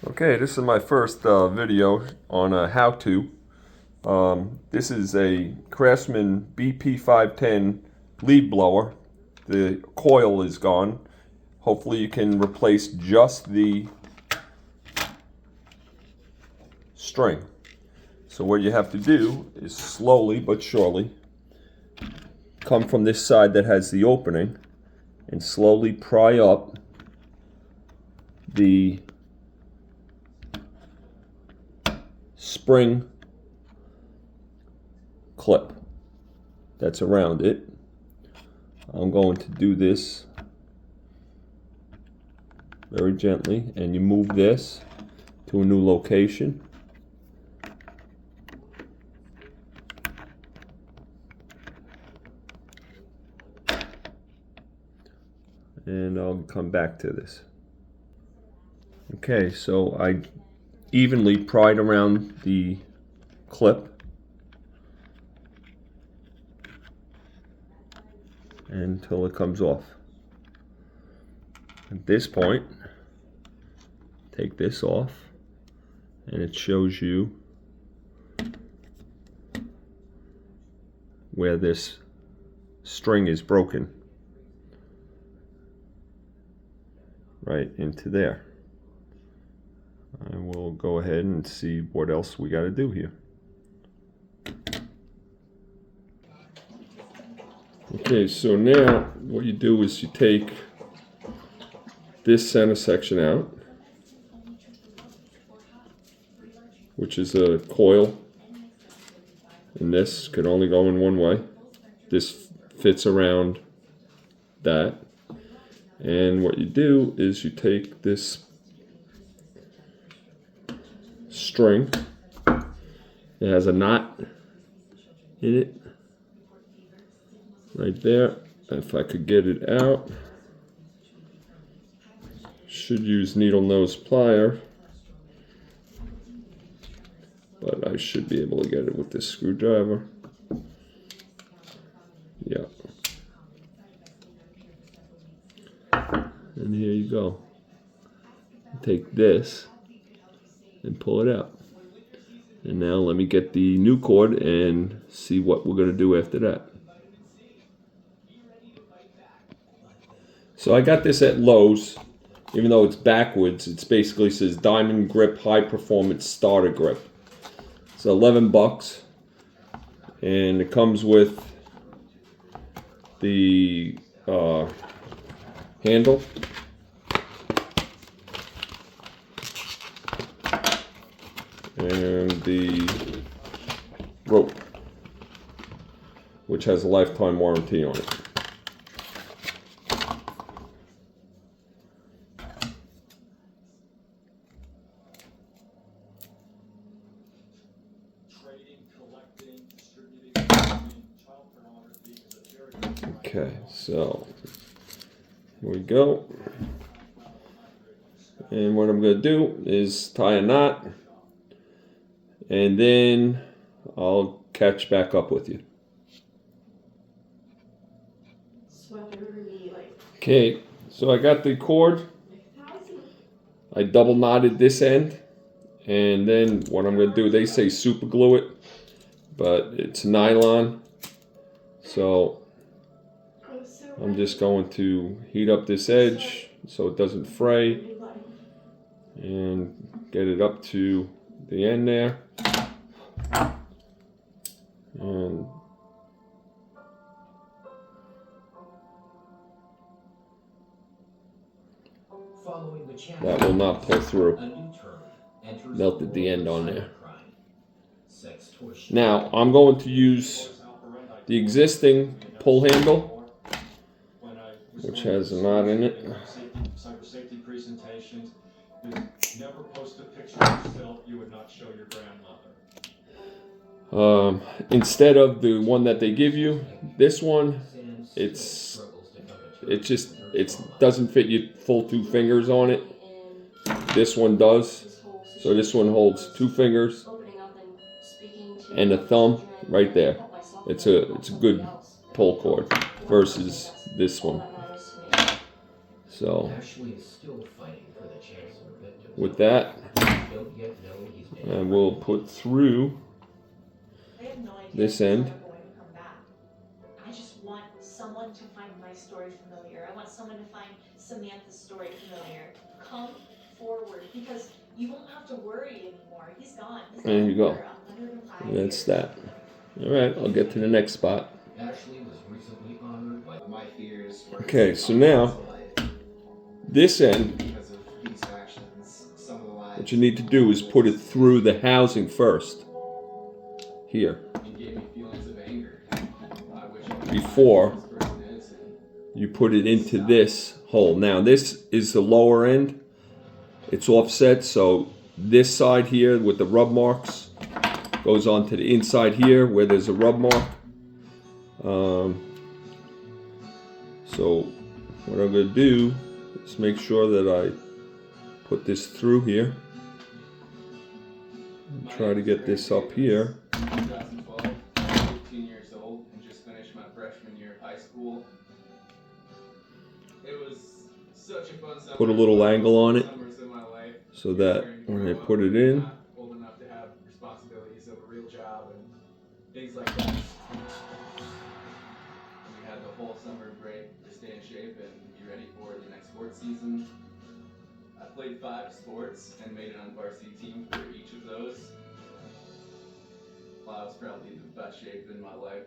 Okay, this is my first video on a how-to. This is a Craftsman BP 510 lead blower. The coil is gone. Hopefully you can replace just the string. So what you have to do is slowly but surely come from this side that has the opening and slowly pry up the spring clip that's around it. I'm going to do this very gently, and you move this to a new location. And I'll come back to this. Okay, so I evenly pried around the clip until it comes off. At this point, take this off, and it shows you where this string is broken right into there. I will go ahead and see what else we got to do here. Okay, so now what you do is you take this center section out, which is a coil, and this could only go in one way. This fits around that, and what you do is you take this string. It has a knot in it right there. If I could get it out, should use needle nose plier, but I should be able to get it with this screwdriver. Yeah. And here you go. Take this and pull it out. And now let me get the new cord and see what we're going to do after that. So I got this at Lowe's. Even though it's backwards, it basically says Diamond Grip High Performance Starter Grip. It's 11 bucks, and it comes with the handle, and the rope, which has a lifetime warranty on it. Okay, so here we go. And what I'm going to do is tie a knot, and then I'll catch back up with you. Okay, so I got the cord. I double knotted this end, and then what I'm going to do, they say super glue it, but it's nylon, so I'm just going to heat up this edge so it doesn't fray and get it up to the end there. And that will not pull through. Melted the end on there. Now I'm going to use the existing pull handle, which has a knot in it. Instead of the one that they give you, this one, it doesn't fit you full 2 fingers on it. This one does. So this one holds 2 fingers and a thumb right there. It's a good pull cord versus this one. So with that, And we'll put through this end. I just want someone to find my story familiar. I want someone to find Samantha's story familiar. Come forward, because you won't have to worry anymore. He's gone. There you go. That's that. All right, I'll get to the next spot. Okay, so now this end, what you need to do is put it through the housing first. Here. Before you put it into this hole. Now this is the lower end. It's offset, so this side here with the rub marks goes on to the inside here where there's a rub mark. So what I'm going to do is make sure that I put this through here. And try to get this up here. 2012, 15 years old, and just finished my freshman year of high school. It was such a fun summer. Put a little angle on it so that when I put it in, old enough to have responsibilities of a real job and things like that. We had the whole summer break to stay in shape and be ready for the next sports season. I played 5 sports and made it on the varsity team for each of those. Well, I was probably in the best shape in my life.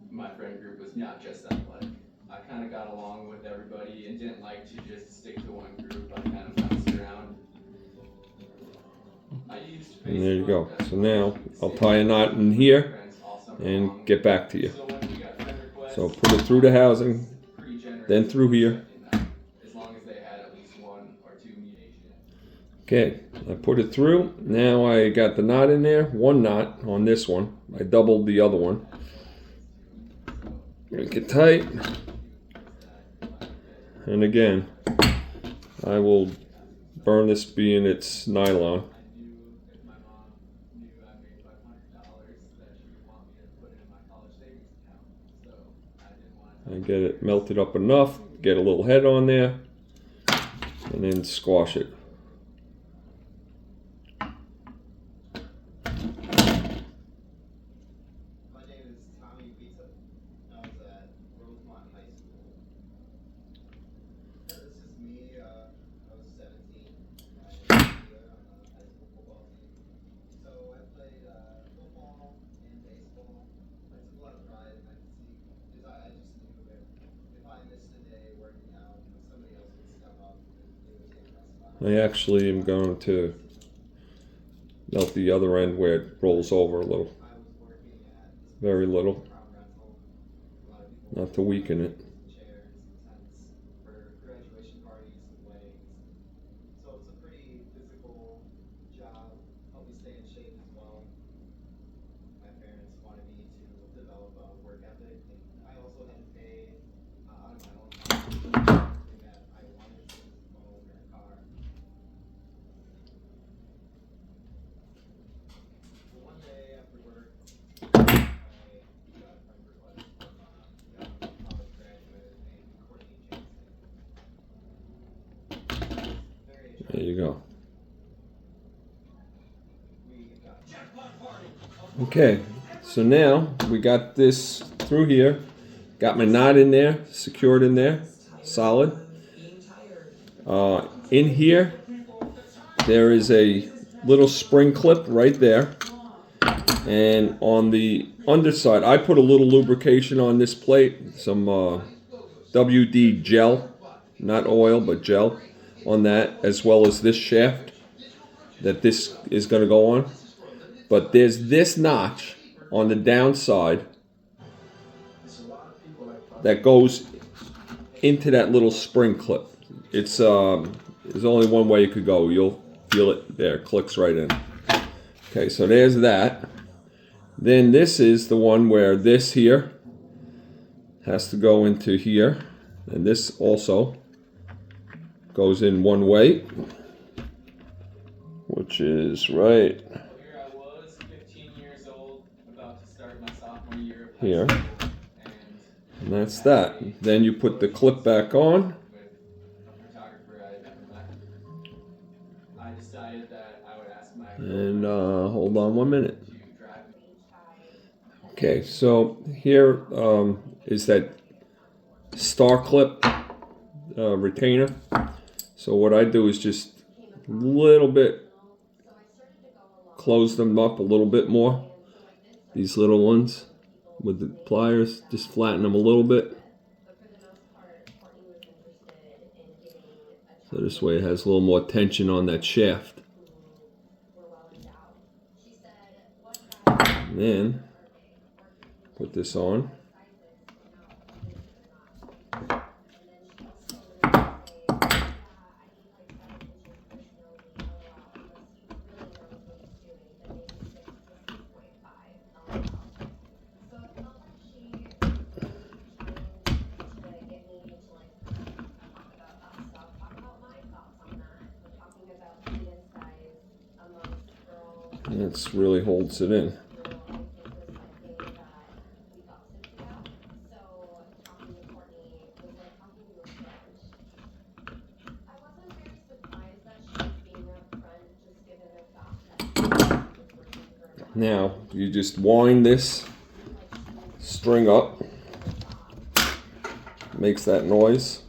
My friend group was not just athletic. I kind of got along with everybody and didn't like to just stick to one group. I kind of bounced around. And there you go. So now I'll tie a knot in here and get back to you. So put it through the housing, then through here. Okay, I put it through. Now I got the knot in there, one knot on this one. I doubled the other one. Make it tight. And again, I will burn this being it's nylon. I get it melted up enough, get a little head on there, and then squash it. I actually am going to melt the other end where it rolls over a little. Very little. Not to weaken it. There you go. Okay, so now we got this through here. Got my knot in there, secured in there, solid. In here, there is a little spring clip right there. And on the underside, I put a little lubrication on this plate, some WD gel, not oil, but gel on that, as well as this shaft that this is going to go on. But there's this notch on the downside that goes into that little spring clip. It's there's only one way you could go. You'll feel it there, clicks right in. Okay, so there's that. Then this is the one where this here has to go into here, and this also goes in one way, which is right Here I was, 15 years old, about to start my sophomore year of high here. school, And that's that. Then you put the clip back on. with a photographer I had I decided that I would ask my And hold on 1 minute. to drive. Okay, so here is that star clip retainer. So what I do is just a little bit close them up a little bit more. These little ones with the pliers, just flatten them a little bit. So this way it has a little more tension on that shaft. And then put this on. And it really holds it in. Now you just wind this string up, makes that noise.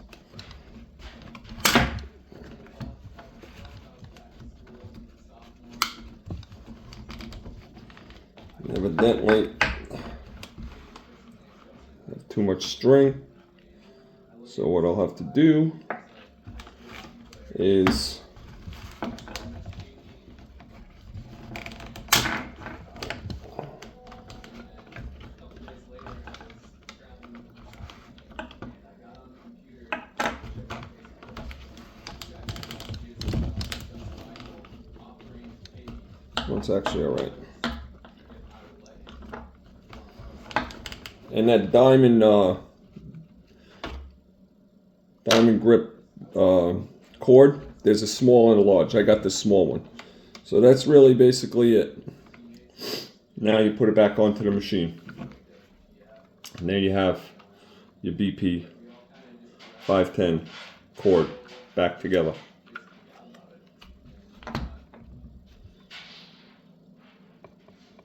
And evidently have too much string, so what I'll have to do is it's actually all right. And that diamond grip cord, there's a small and a large. I got the small one. So that's really basically it. Now you put it back onto the machine. And there you have your BP 510 cord back together.